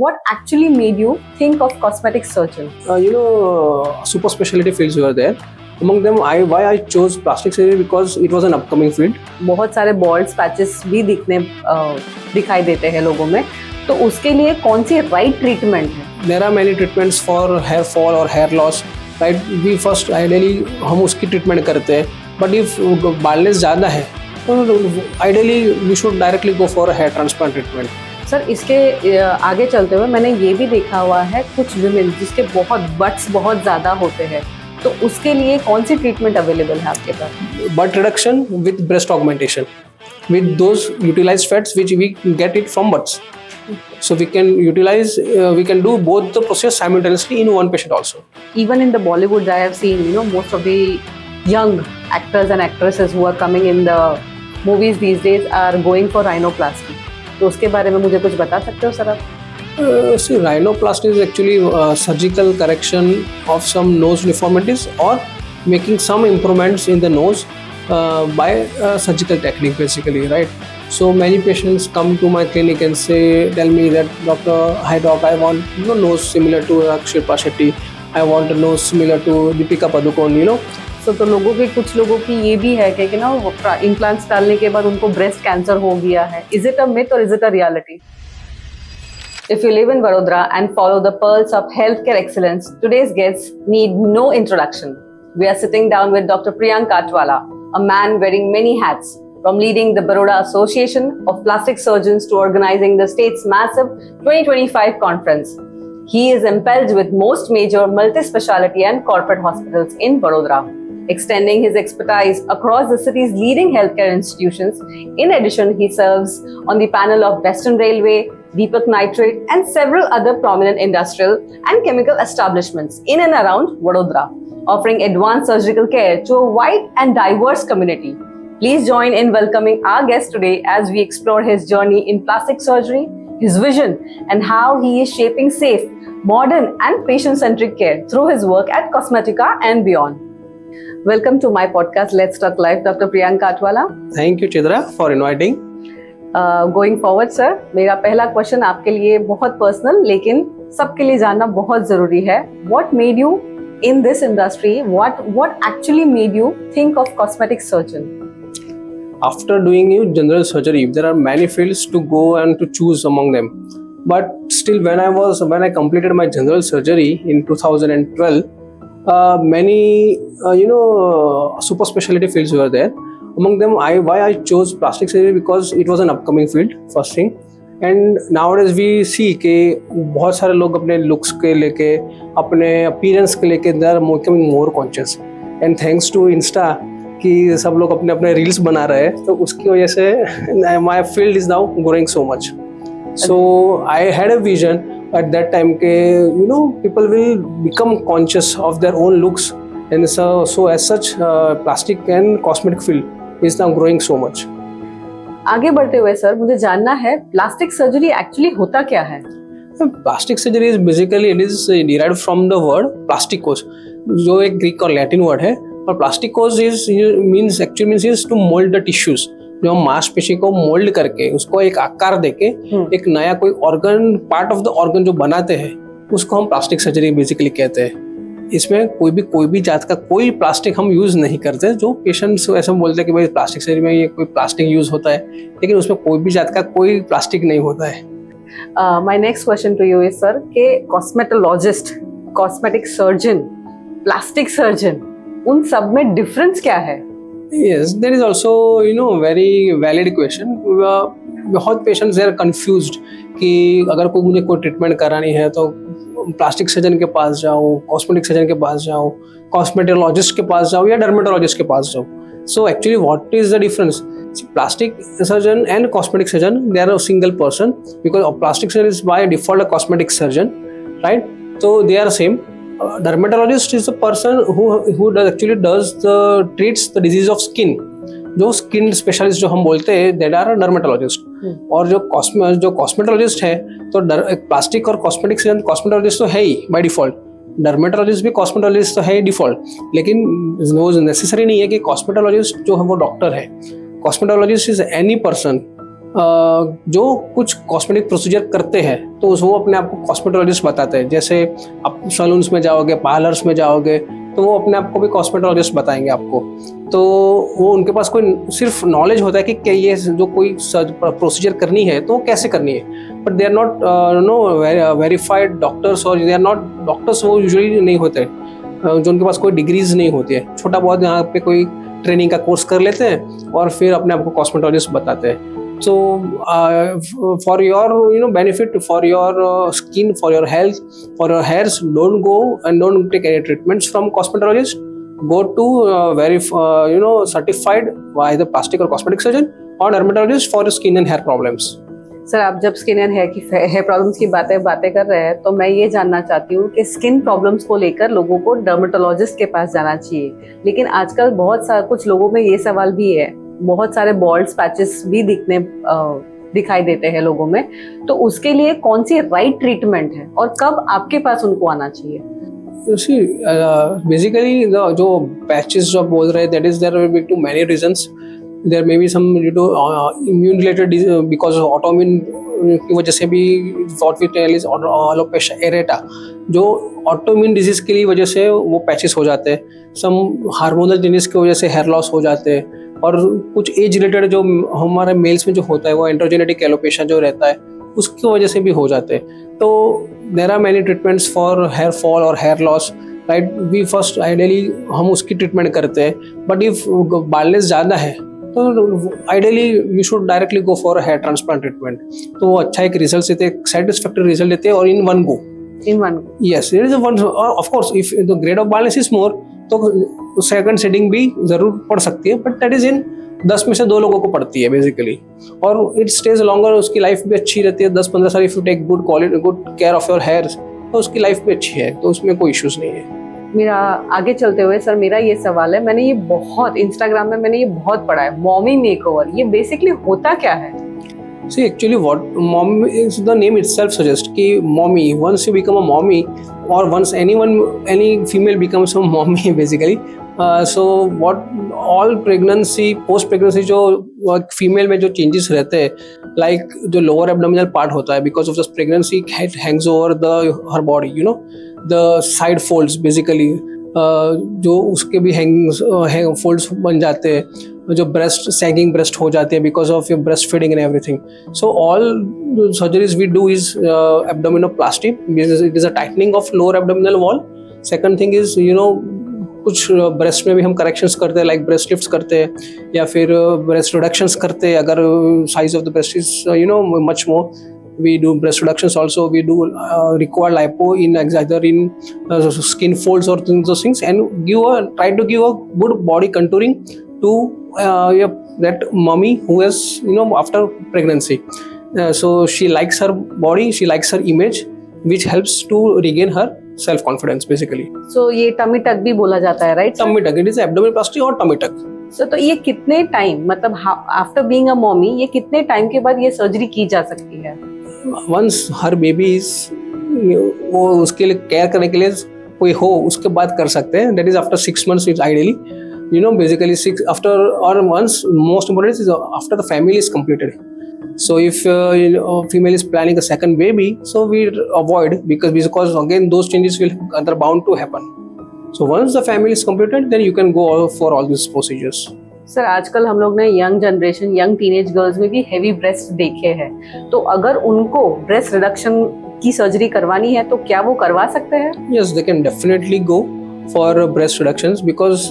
What actually made you think of cosmetic surgeon? Super specialty fields were there. Among them, why I chose plastic surgery because it was an upcoming field. बहुत सारे bold patches भी दिखाई देते हैं लोगों में, तो उसके लिए कौन सी राइट ट्रीटमेंट है? There are many treatments for hair fall or hair loss. Right? We first ideally हम उसकी ट्रीटमेंट करते हैं. But if baldness ज़्यादा है, तो ideally we should directly go for a hair transplant treatment. Sir, इसके आगे चलते हुए मैंने ये भी देखा हुआ है कुछ विमेन जिसके बट्स बहुत ज़्यादा होते हैं, तो उसके लिए कौन सी ट्रीटमेंट अवेलेबल है आपके पास? Butt reduction with breast augmentation, with those utilized fats which we get it from butts. So we can do both the process simultaneously in one patient also. Even in the Bollywood, I have seen, most of the young actors and actresses who are coming in the movies these days are going for rhinoplasty. तो उसके बारे में मुझे कुछ बता सकते हो sir आप? See, rhinoplasty is actually surgical correction of some nose deformities or making some improvements in the nose by surgical technique basically, right? So many patients come to my clinic and tell me that, Doctor, hi doc, I want nose similar to Shilpa Shetty. I want a nose similar to Deepika Padukone, तो कुछ लोगों की ये भी है कि implants डालने के बाद उनको ब्रेस्ट कैंसर हो गया है. इज इट अ मिथ और is it a reality? If you live in Vadodara and follow the pearls of healthcare excellence, today's guests need no introduction. We are sitting down with Dr. Priyank Katwala, a man wearing many hats, from leading the Baroda Association of Plastic Surgeons to organizing the state's massive 2025 conference. He is impelled with most major multi-speciality and corporate hospitals in Vadodara, extending his expertise across the city's leading healthcare institutions. In addition, he serves on the panel of Western Railway, Deepak Nitrate, and several other prominent industrial and chemical establishments in and around Vadodara, offering advanced surgical care to a wide and diverse community. Please join in welcoming our guest today as we explore his journey in plastic surgery, his vision, and how he is shaping safe, modern, and patient-centric care through his work at Cosmetica and beyond. Welcome to my podcast, Let's Talk Life, Dr. Priyank Katwala. Thank you, Chidra, for inviting. Going forward sir, मेरा पहला question आपके लिए बहुत personal लेकिन सबके लिए जानना बहुत जरूरी है. What made you in this industry? What actually made you think of cosmetic surgeon? After doing general surgery, there are many fields to go and to choose among them. But still, when I completed my general surgery in 2012, many super specialty fields were there. Among them, why I chose plastic surgery because it was an upcoming field, first thing. And nowadays we see कि बहुत सारे लोग अपने looks के लेके, अपने appearance के लेके they are becoming more conscious. And thanks to Insta कि सब लोग अपने अपने reels बना रहे हैं, तो उसकी वजह से my field is now growing so much. So I had a vision at that time कि people will become conscious of their own looks, and so as such plastic and cosmetic field is now growing so much. आगे बढ़ते हुए sir, मुझे जानना है plastic surgery actually होता क्या है? Plastic surgery is basically it is derived from the word plastikos, जो एक ग्रीक और लैटिन वर्ड है. और plastikos means to mold the tissues. जो हम मांसपेशी को मोल्ड करके उसको एक आकार देके एक नया कोई organ, part of the organ जो बनाते हैं, उसको हम प्लास्टिक सर्जरी बेसिकली कहते हैं. इसमें कोई भी जात का कोई प्लास्टिक हम यूज नहीं करते. जो पेशेंट्स ऐसा बोलते हैं कि भाई प्लास्टिक सर्जरी में ये कोई प्लास्टिक यूज होता है, लेकिन उसमें कोई भी जात का कोई प्लास्टिक नहीं होता है. My next question to you is sir कि cosmetologist, cosmetic surgeon, plastic surgeon, उन सब में डिफरेंस क्या है? Yes, there is also very valid question. बहुत पेशेंट्स आर कंफ्यूज्ड कि अगर मुझे कोई ट्रीटमेंट करानी है तो प्लास्टिक सर्जन के पास जाऊँ, कॉस्मेटिक सर्जन के पास जाऊँ, कॉस्मेटोलॉजिस्ट के पास जाऊँ या डर्मेटोलॉजिस्ट के पास जाऊँ. So actually what is the difference? Plastic surgeon and cosmetic surgeon, they are a single person because plastic surgeon is by default a cosmetic surgeon, right? So they are same. Dermatologist is the person who treats the disease of skin. जो skin specialist जो हम बोलते हैं that are dermatologist. और जो cosmetologist है, तो plastic और कॉस्मेटिक सर्जन, कॉस्मेटोलॉजिस्ट तो है ही बाय डिफॉल्ट, डर्मेटोलॉजिस्ट भी कॉस्मेटोलॉजिस्ट तो है ही डिफॉल्ट. लेकिन वो नेसेसरी नहीं है कि कॉस्मेटोलॉजिस्ट जो है वो डॉक्टर है. कॉस्मेटोलॉजिस्ट इज एनी पर्सन जो कुछ कॉस्मेटिक प्रोसीजर करते हैं तो वो अपने आप को कॉस्मेटोलॉजिस्ट बताते हैं। जैसे आप सैलून्स में जाओगे, पार्लर्स में जाओगे, तो वो अपने आप को भी कॉस्मेटोलॉजिस्ट बताएंगे आपको। तो वो उनके पास कोई सिर्फ नॉलेज होता है कि क्या ये जो कोई प्रोसीजर करनी है तो कैसे करनी है, but they are not verified doctors, और दे आर नॉट डॉक्टर्स, वो यूजुअली नहीं होते जो उनके पास कोई डिग्रीज नहीं होती है। छोटा बहुत यहाँ पे कोई ट्रेनिंग का कोर्स कर लेते हैं और फिर अपने आप को कॉस्मेटोलॉजिस्ट बताते हैं। So for your benefit, for your skin, for your health, for your hairs, don't go and don't take any treatments from cosmetologist. Go to very certified by the plastic or cosmetic surgeon or dermatologist for your skin and hair problems. Sir, आप जब skin and hair problems की बातें कर रहे हैं तो मैं ये जानना चाहती हूँ कि स्किन प्रॉब्लम्स को लेकर लोगों को डर्मेटोलॉजिस्ट के पास जाना चाहिए, लेकिन आजकल बहुत सारा कुछ लोगों में ये सवाल भी है, बहुत सारे बॉल्ड पैचेस भी दिखाई देते हैं लोगों में, तो उसके लिए कौन सी राइट ट्रीटमेंट है और कब आपके पास उनको आना चाहिए? बेसिकली जो पैचेस जो बोल रहे हैं, that is there will be too many reasons. There may be some immune related, because autoimmune की वजह से भी what we tell is alopecia areata, जो ऑटोइम्यून डिजीज की वजह से वो पैचेस हो जाते हैं। सम हार्मोनल चेंजेस की वजह से हेयर लॉस हो जाते हैं, और कुछ एज रिलेटेड जो हमारे मेल्स में जो होता है वो एंड्रोजेनेटिक एलोपेशिया जो रहता है उसकी वजह से भी हो जाते हैं। तो there are many treatments for hair fall और hair loss, right. We first ideally हम उसकी ट्रीटमेंट करते हैं, बट इफ बालनेस ज़्यादा है तो ideally you should directly go for hair transplant treatment. तो वो अच्छा एक रिजल्ट देते हैं, सेटिस्फैक्टरी रिजल्ट देते हैं, और in one go. Yes, there is one, of course if the grade of baldness is more तो सेकंड सेटिंग भी जरूर पड़ सकती है, बट दैट इज इन 10 में से 2 लोगों को पड़ती है बेसिकली, और इट स्टेज लॉन्गर, उसकी लाइफ भी अच्छी रहती है 10-15 साल। If you take good care of your hairs तो उसकी लाइफ भी अच्छी है, तो उसमें कोई इश्यूज नहीं है। मेरा आगे चलते हुए सर, मेरा ये सवाल है, मैंने ये बहुत इंस्टाग्राम में मैंने ये बहुत पढ़ा है, मॉमी मेकओवर, ये बेसिकली होता क्या है? See, actually what mom is, the name itself suggests कि mommy, once you become a mommy or once any female becomes a mommy basically, so what all pregnancy, post pregnancy जो female में जो changes रहते हैं, like जो lower abdominal part होता है, because of this pregnancy it hangs over her body, you know, the side folds basically, जो उसके भी फोल्ड्स बन जाते हैं, जो ब्रेस्ट सैगिंग ब्रेस्ट हो जाते हैं because of your breast feeding and everything. So all surgeries we do is abdominoplasty, it is a tightening of lower abdominal wall. Second thing is कुछ ब्रेस्ट में भी हम करेक्शंस करते हैं, लाइक ब्रेस्ट लिफ्ट्स करते हैं या फिर ब्रेस्ट रिडक्शंस करते हैं अगर size of the breast is much more. We do breast reductions also. We do require lipo in either in skin folds or those things, and try to give a good body contouring to that mommy who is after pregnancy. So she likes her body, she likes her image, which helps to regain her self confidence basically. So ये tummy tuck भी बोला जाता है, right? Tummy tuck, it is abdominoplasty or tummy tuck. So तो ये कितने time, मतलब after being a mommy, ये कितने टाइम के बाद ये सर्जरी की जा सकती है? वंस हर बेबी इज, वो उसके लिए केयर करने के लिए कोई हो उसके बाद कर सकते हैं। That is after 6 months is ideally, basically 6 after, और once most important is after the family is completed. So if female is planning a second baby, so we avoid because again those changes are bound to happen. So once the family is completed, then you can go for all these procedures. Sir, आजकल हम लोग ने young generation, young teenage girls में भी heavy breast देखे हैं, तो अगर उनको ब्रेस्ट रिडक्शन की सर्जरी करवानी है तो क्या वो करवा सकते हैं? Yes, they can definitely go for breast reductions because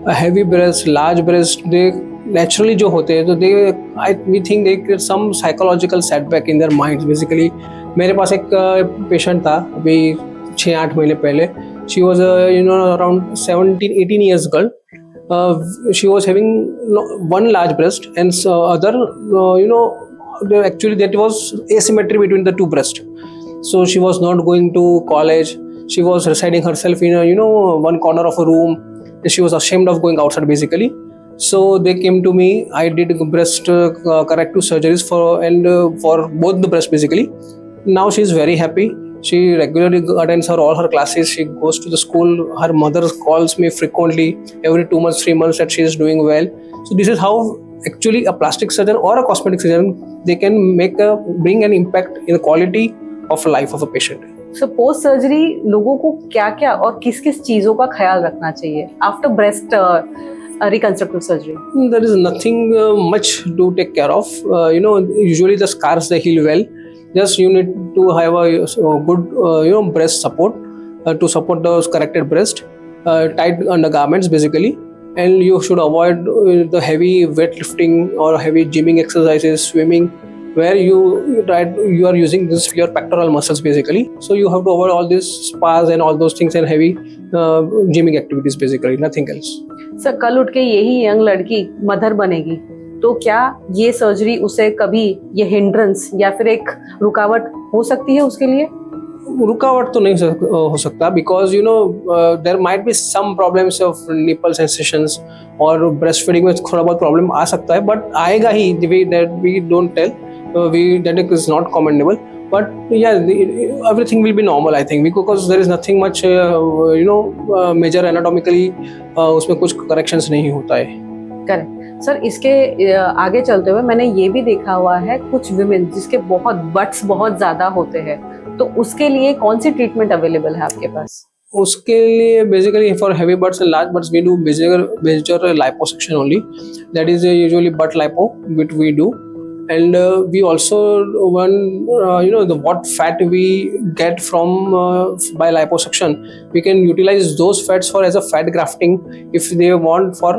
a heavy breast, large breast, they naturally जो होते हैं तो we think they get some psychological setback in their minds basically. मेरे पास एक पेशेंट था अभी 6-8 महीने पहले. She was around 17-18 years girl. She was having one large breast and other, actually that was asymmetry between the two breasts. So she was not going to college. She was residing herself in one corner of a room. She was ashamed of going outside basically. So they came to me. I did breast corrective surgeries for both the breasts basically. Now she is very happy. She regularly attends all her classes. She goes to the school. Her mother calls me frequently, every 2 months, 3 months, that she is doing well. So this is how actually a plastic surgeon or a cosmetic surgeon, they can bring an impact in the quality of life of a patient. So post surgery लोगों को क्या क्या और किस किस चीजों का ख्याल रखना चाहिए after breast reconstructive surgery? There is nothing much to take care of. Usually the scars they heal well. Just you need to have a good breast support to support those corrected breast, tight undergarments basically, and you should avoid the heavy weightlifting or heavy gymming exercises, swimming, where you are using your pectoral muscles basically. So you have to avoid all these spas and all those things and heavy gymming activities basically, nothing else. Sir कल उठ के यही young लड़की mother बनेगी तो क्या ये surgery उसे कभी ये हिंड्रेंस या फिर एक रुकावट हो सकती है उसके लिए? रुकावट तो नहीं हो सकता because there might be some problems of nipple sensations और ब्रेस्ट फीडिंग में थोड़ा बहुत प्रॉब्लम आ सकता है, बट आएगा ही. We don't tell, that is not commendable, but yeah, everything will be normal I think, because there is nothing much major anatomically उसमें कुछ corrections नहीं होता है. Correct sir. इसके आगे चलते हुए मैंने ये भी देखा हुआ है कुछ विमेन जिसके बहुत बट्स बहुत ज्यादा होते हैं, तो उसके लिए कौन सी ट्रीटमेंट अवेलेबल है आपके पास? उसके लिए basically for heavy butts and large butts we do major liposuction only. That is usually butt lipo which we do. And we also what fat we get from by liposuction, we can utilize those fats for as a fat grafting if they want for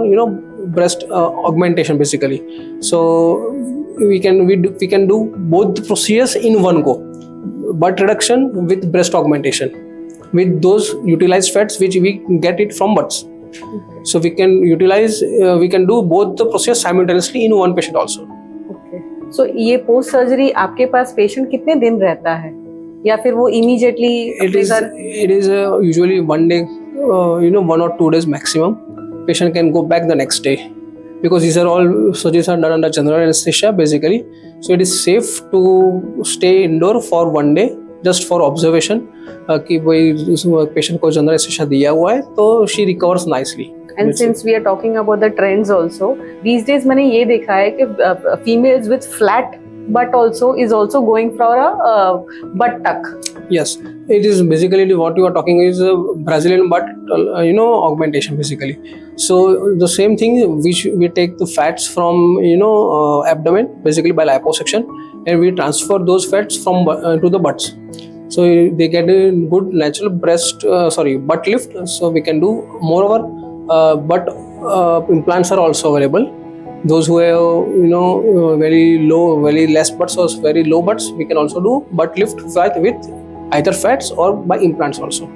breast augmentation basically. So we can do both the procedures in one go, butt reduction with breast augmentation with those utilized fats which we get it from butts. So we can do both the procedures simultaneously in one patient also. सो ये post surgery आपके पास patient कितने दिन रहता है या फिर वो immediately? It is usually 1 day, 1 or 2 days maximum. Patient can go back the next day because these are all surgeries are done under general anesthesia basically. So it is safe to stay indoor for 1 day just for observation कि भाई patient को general anaesthesia दिया हुआ है तो she recovers nicely. And since we are talking about the trends also, these days मैंने ये देखा है कि females with flat butt also is also going for a butt tuck. Yes, it is basically what you are talking is a Brazilian butt augmentation basically. So the same thing which we take the fats from abdomen basically by liposuction and we transfer those fats from to the butts. So they get a good natural butt lift. So we can do moreover. But implants are also available. Those who have very less butts or very low butts, we can also do butt lift with either fats or by implants also.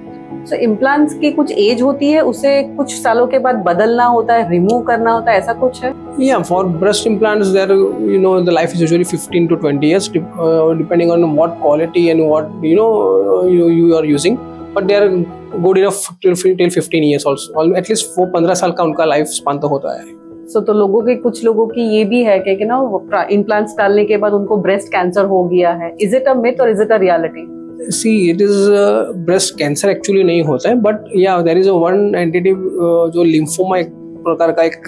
So implants की कुछ as होती है, उसे कुछ सालों के बाद बदलना होता है, रिमूव करना होता है, ऐसा कुछ है? Yeah, for breast implants, there the life is usually 15 to 20 years, depending on what quality and what you are using. But they are good enough till 15 years also. At least 15 साल का उनका life span तो होता है. So तो कुछ लोगों की ये भी है कि ना इम्प्लांट्स डालने के बाद उनको ब्रेस्ट कैंसर हो गया है. Is it a myth or is it a reality? See, it is breast cancer actually नहीं होता है, but yeah, there is a one entity जो लिम्फोमा एक प्रकार का एक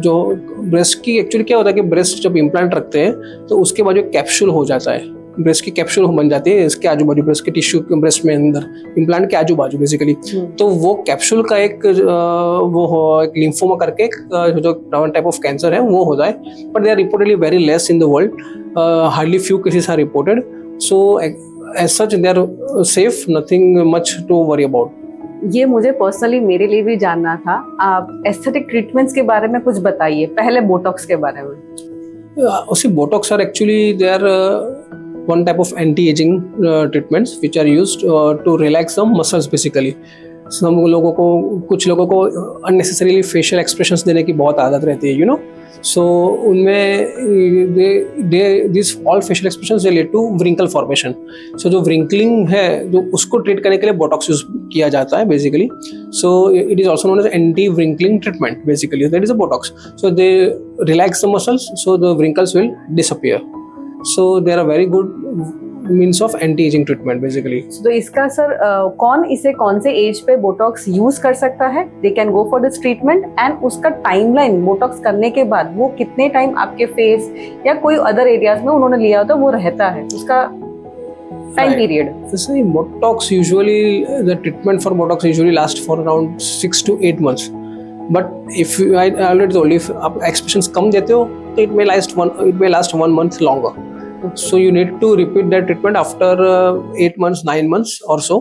जो ब्रेस्ट की एक्चुअली क्या होता है कि ब्रेस्ट जब इम्प्लांट रखते हैं तो उसके बाद जो कैप्सूल हो जाता है, ब्रेस्ट की कैप्सूल बन जाती है इसके आजू बाजू ब्रेस्ट के टिश्यू के ब्रेस्ट में अंदर इम्प्लांट के आजू बाजू बेसिकली. तो वो कैप्सूल का एक लिम्फोमा करके जो टाइप ऑफ कैंसर है वो होता है, but they are reportedly very less in the world. Hardly few cases are reported. So as such they are safe, nothing much to worry about. ये मुझे पर्सनली मेरे लिए भी जानना था. आप एस्थेटिक ट्रीटमेंट्स के बारे में कुछ बताइए, पहले बोटॉक्स के बारे में. उसी botox are actually they are one type of anti-aging treatments which are used to relax the muscles basically. कुछ लोगों को unnecessarily facial expressions देने की बहुत आदत रहती है, so उनमें these all facial expressions they lead to wrinkle formation. So जो wrinkling है जो उसको treat करने के लिए botox यूज किया जाता है basically. So it is also known as anti-wrinkling treatment basically. That is a botox. So they relax the muscles so the wrinkles will disappear. So there are very good means of anti-aging treatment basically. तो इसका sir कौन से as पे Botox use कर सकता है? They can go for this treatment, and उसका timeline Botox करने के बाद वो कितने टाइम आपके फेस या कोई अदर एरियाज में उन्होंने लिया होता वो रहता है, उसका time period? See, Botox usually, the treatment for Botox usually lasts for around 6 to 8 months. But if I already told you, if आप expressions कम देते हो तो it may last 1 month longer. So you need to repeat that treatment after 8 months, 9 months or so.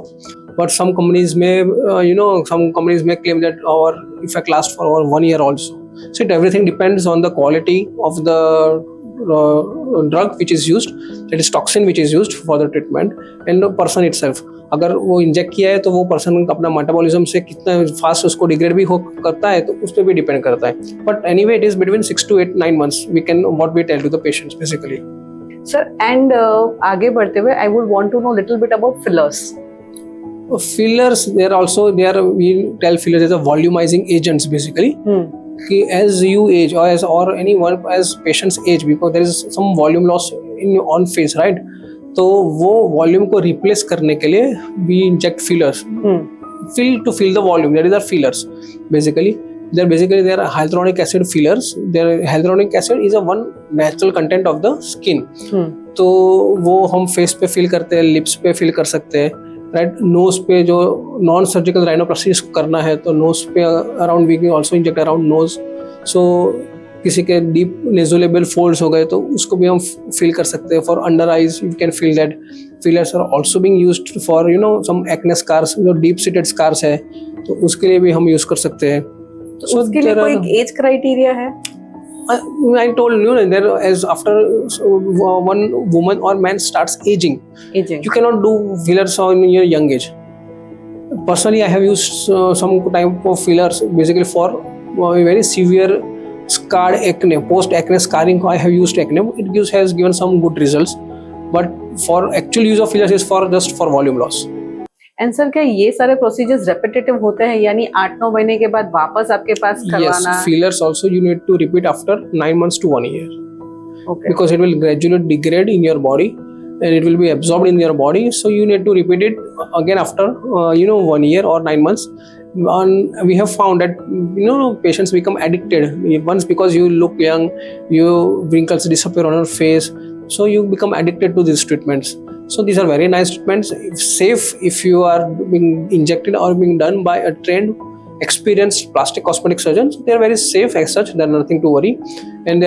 But some companies may claim that our effect lasts for over 1 year also. So everything depends on the quality of the drug which is used, that is toxin which is used for the treatment, and the person itself. अगर वो inject किया है तो वो person अपना metabolism से कितना fast उसको डिग्रेड भी हो करता है तो उस पर भी डिपेंड करता है. But anyway it is between 6 to 9 months we can what we tell to the patients basically. Sir and आगे बढ़ते हुए I would want to know little bit about fillers. Fillers, we tell fillers as a volumizing agents basically. कि as you age or anyone as patients age, because there is some volume loss on face, right? तो वो volume को replace करने के लिए we inject fillers, to fill the volume. That is our fillers basically. They are hyaluronic acid fillers. Hyaluronic acid is a one natural content of the skin. तो वो हम face पे फिल करते हैं, लिप्स पे फिल कर सकते हैं, राइट. नोज पे जो नॉन सर्जिकल राइनोप्लास्टी करना है तो नोज पे around we can also inject around nose. So किसी के डीप नेजोलेबल फोल्ड्स हो गए तो उसको भी हम फिल कर सकते हैं. For under eyes you can feel that. Fillers are also being used for some acne scars, जो डीप सीटेड स्कार्स है तो उसके लिए भी हम यूज कर सकते हैं. तो उसके लिए कोई एज क्राइटेरिया है? I told you that as after one woman or man starts aging, you cannot do fillers in your young age. Personally, I have used some type of fillers basically for very severe scarred acne, post acne scarring. I have used acne. Has given some good results, but for actual use of fillers is just for volume loss. And sir क्या ये सारे procedures repetitive होते हैं, यानी 8-9 महीने के बाद वापस आपके पास करवाना? Yes, fillers also you need to repeat after 9 months to 1 year. Okay. Because it will gradually degrade in your body and it will be absorbed in your body. So you need to repeat it again after 1 year or 9 months. And we have found that patients become addicted once, because you look young, your wrinkles disappear on your face, so you become addicted to these treatments. So these are very nice treatments, safe if you are being injected or being done by a trained, experienced plastic cosmetic surgeons. They are very safe as such. There are nothing to worry, and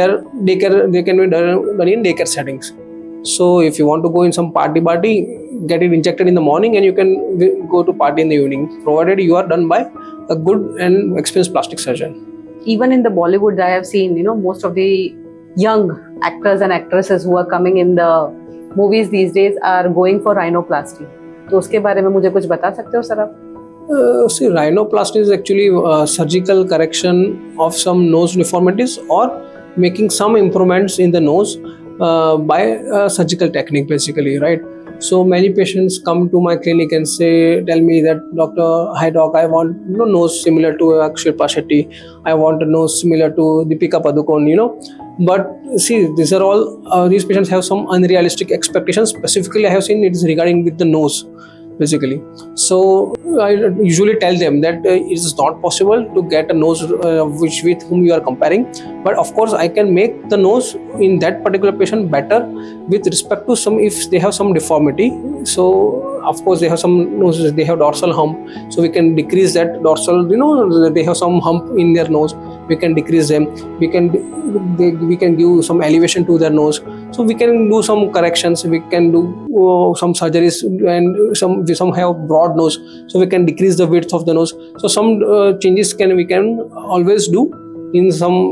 they can be done in daycare settings. So if you want to go in some party, get it injected in the morning, and you can go to party in the evening, provided you are done by a good and experienced plastic surgeon. Even in the Bollywood, I have seen most of the young actors and actresses who are coming in the movies these days are going for rhinoplasty. तो उसके बारे में मुझे कुछ बता सकते हो sir आप? See, rhinoplasty is actually surgical correction of some nose deformities or making some improvements in the nose by a surgical technique basically, right? So many patients come to my clinic and tell me that, Doctor, hi doc, I want nose similar to Shilpa Shetty. I want a nose similar to Deepika Padukone, But see, these patients have some unrealistic expectations. Specifically, I have seen it is regarding with the nose, basically. So I usually tell them that it is not possible to get a nose with whom you are comparing. But of course, I can make the nose in that particular patient better with respect to if they have some deformity. So of course, they have some noses, they have dorsal hump, so we can decrease that dorsal. They have some hump in their nose. We can decrease them. We can give some elevation to their nose. So we can do some corrections. We can do some surgeries, and some have broad nose, so we can decrease the width of the nose. So some changes we can always do in some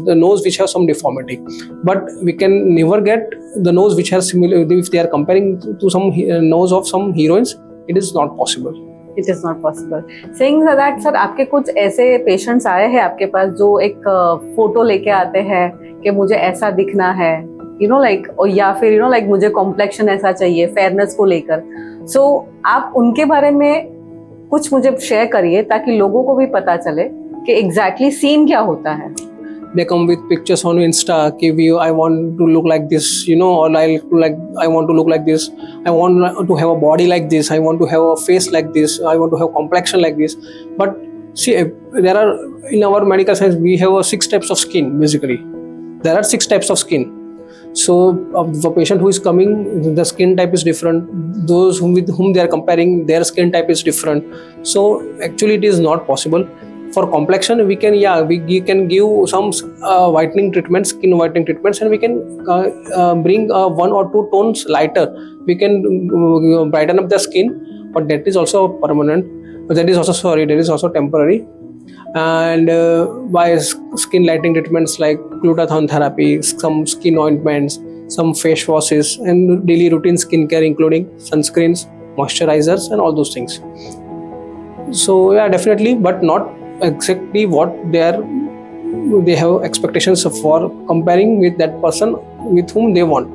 the nose which has some deformity, but we can never get the nose which has similar. If they are comparing to some nose of some heroines, it is not possible. It is not possible. Saying that, sir आपके कुछ ऐसे patients आए हैं आपके पास जो एक photo लेके आते हैं कि मुझे ऐसा दिखना है, या फिर मुझे कॉम्प्लेक्शन ऐसा चाहिए, फेयरनेस को लेकर. सो आप उनके बारे में कुछ मुझे शेयर करिए ताकि लोगों को भी पता चले कि एग्जैक्टली सीन क्या होता है. they come with pictures on Insta कि I want to look like this, you know, or I want to look like this, I want to have a body like this, I want to have a face like this, I want to have complexion like this. But see, there are, in our medical science, we have 6 types of skin basically. There are 6 types of skin. So the patient who is coming, the skin type is different. Those with whom they are comparing, their skin type is different. So actually it is not possible. For complexion, we can give some whitening treatments, skin whitening treatments, and we can bring 1 or 2 tones lighter. We can brighten up the skin, but that is also permanent. That is also temporary. And by skin lightening treatments like glutathione therapy, some skin ointments, some face washes, and daily routine skincare including sunscreens, moisturizers, and all those things. So yeah, definitely, but not exactly what they have expectations for comparing with that person with whom they want.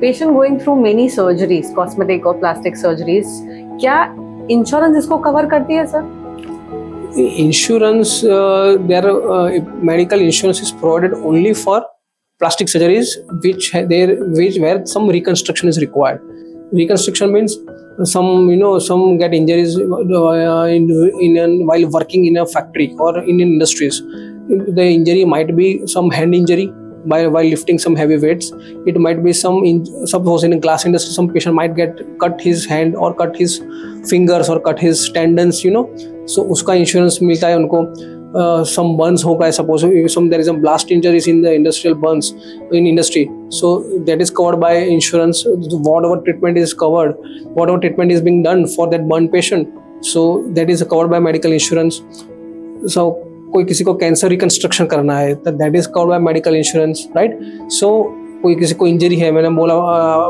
Patient going through many surgeries, cosmetic or plastic surgeries, क्या insurance इसको cover करती है sir? Insurance, medical insurance is provided only for plastic surgeries where some reconstruction is required. Reconstruction means some get injuries while working in a factory or in industries. The injury might be some hand injury while lifting some heavy weights. It might be suppose in a glass industry, some patient might cut his hand or cut his fingers or cut his tendons, so uska insurance milta hai unko. Some burns ho gaye, suppose there is a blast injuries in the industrial burns in industry, so that is covered by insurance. Whatever treatment is covered, whatever treatment is being done for that burn patient, so that is covered by medical insurance. So कोई किसी को cancer reconstruction करना है, that is covered by medical insurance, right. So कोई किसी को injury है, मैंने बोला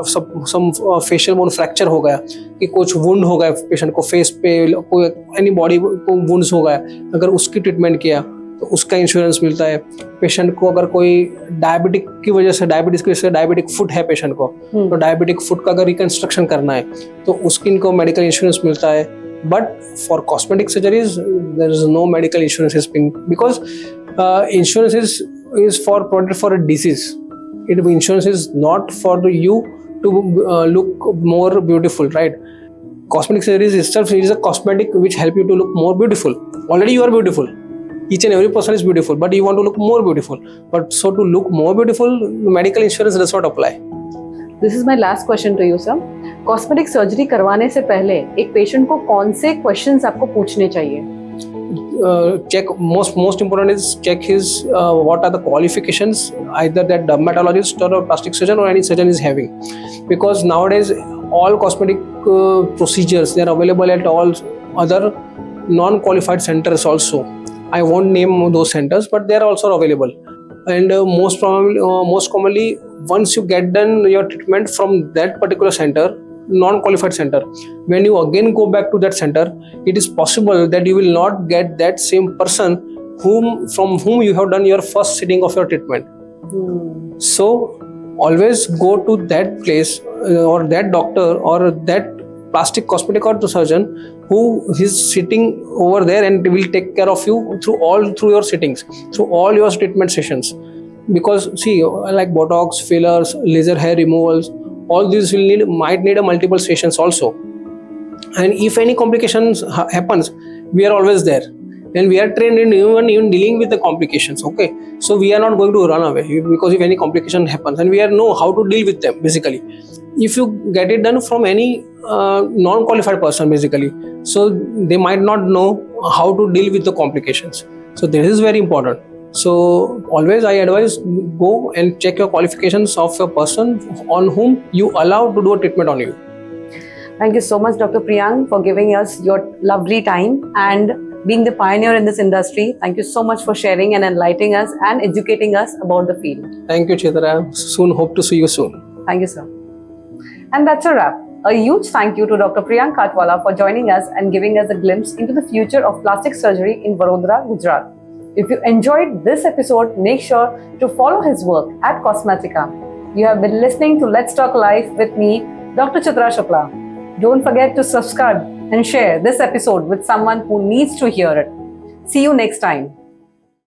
सम फेशियल बोन फ्रैक्चर हो गया, कि कुछ वुंड हो गया पेशेंट को फेस पे, कोई एनी बॉडी को वुंड्स हो गया, अगर उसकी ट्रीटमेंट किया तो उसका इंश्योरेंस मिलता है. पेशेंट को अगर कोई डायबिटिक की वजह से डायबिटिक फुट है पेशेंट को, तो डायबिटिक फुट का अगर रिकंस्ट्रक्शन करना है तो उसकी इनको मेडिकल इंश्योरेंस मिलता है. But for cosmetic surgeries, there is no medical insurance because insurance is for a disease. Insurance is not for you to look more beautiful, right? Cosmetic surgeries itself is a cosmetic which help you to look more beautiful. Already you are beautiful. Each and every person is beautiful, but you want to look more beautiful. But so to look more beautiful, medical insurance does not apply. This is my last question to you, sir. Cosmetic surgery करवाने से पहले एक patient को कौन से questions आपको पूछने चाहिए? Check most important is check his what are the qualifications either that dermatologist or a plastic surgeon or any surgeon is having, because nowadays all cosmetic procedures, they are available at all other non-qualified centers also. I won't name those centers, but they are also available. And most commonly, once you get done your treatment from that particular center, non-qualified center, when you again go back to that center, it is possible that you will not get that same person from whom you have done your first sitting of your treatment. So always go to that place or that doctor or that plastic cosmetic or the surgeon who is sitting over there and will take care of you through your sittings, through all your treatment sessions. Because see, like Botox, fillers, laser hair removals, all these might need a multiple sessions also. And if any complications happens, we are always there, and we are trained in even dealing with the complications. Okay, so we are not going to run away, because if any complication happens, and we know how to deal with them basically. If you get it done from any non-qualified person basically, so they might not know how to deal with the complications. So this is very important. So always I advise, go and check your qualifications of a person on whom you allow to do a treatment on you. Thank you so much, Dr. Priyank, for giving us your lovely time and being the pioneer in this industry. Thank you so much for sharing and enlightening us and educating us about the field. Thank you, Chaitra. Soon hope to see you soon. Thank you, sir. And that's a wrap. A huge thank you to Dr. Priyank Khatwala for joining us and giving us a glimpse into the future of plastic surgery in Vadodara, Gujarat. If you enjoyed this episode, make sure to follow his work at Cosmetica. You have been listening to Let's Talk Life with me, Dr. Chitra Shukla. Don't forget to subscribe and share this episode with someone who needs to hear it. See you next time.